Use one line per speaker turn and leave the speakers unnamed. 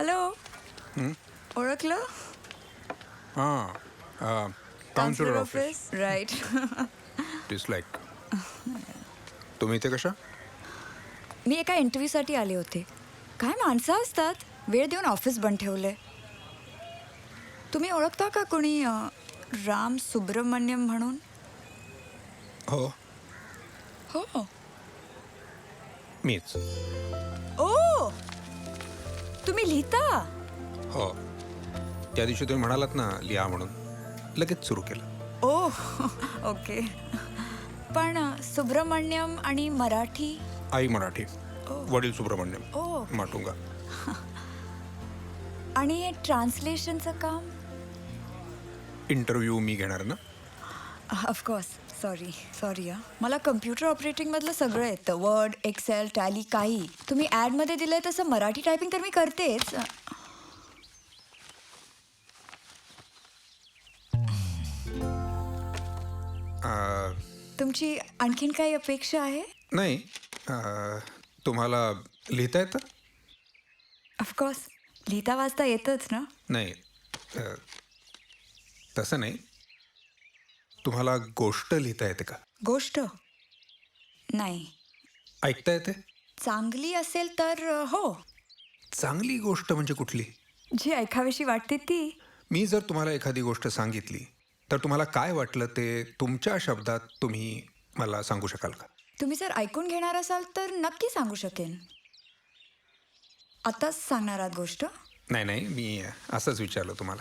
Hello. ओळखलं?
हां counsellor office
right.
Dislike. तुम्ही इथे कशा?
मी एका इंटरव्ह्यूसाठी आले होते. काय माणसं असतात, वेळ देऊन ऑफिस बंद ठेवले. तुम्ही ओळखता का कोणी राम सुब्रमण्यम म्हणून?
हो
हो.
मीच.
ओ, तुम्ही लिहिता?
हो, त्या दिवशी तुम्ही म्हणालात ना लिहा म्हणून, लगेच सुरू केलं.
ओ ओके. पण सुब्रमण्यम आणि मराठी?
आई मराठी, वडील सुब्रमण्यम
ओ.
माटुंगा.
आणि हे ट्रान्सलेशनचं काम?
इंटरव्ह्यू मी घेणार ना.
ऑफकोर्स. सॉरी मला कम्प्युटर ऑपरेटिंगमधलं सगळं येतं. वर्ड, एक्सेल, टॅली, काही. तुम्ही ॲडमध्ये दिलंय तसं मराठी टायपिंग तर मी करतेच. तुमची आणखीन काही अपेक्षा आहे?
नाही, तुम्हाला लिहिता येतं?
ऑफकोर्स. लिहिता वाचता येतच ना.
नाही, तसं नाही. तुम्हाला गोष्ट लिहिता येते का?
गोष्ट नाही.
ऐकता येते?
चांगली असेल तर हो.
चांगली गोष्ट म्हणजे कुठली?
जी ऐकावीशी वाटते ती.
मी जर तुम्हाला एखादी गोष्ट सांगितली तर तुम्हाला काय वाटलं ते तुमच्या शब्दात तुम्ही मला सांगू शकाल का?
तुम्ही जर ऐकून घेणार असाल तर नक्की सांगू शकेन. आताच सांगणार आहात गोष्ट?
नाही, मी असंच विचारलं तुम्हाला.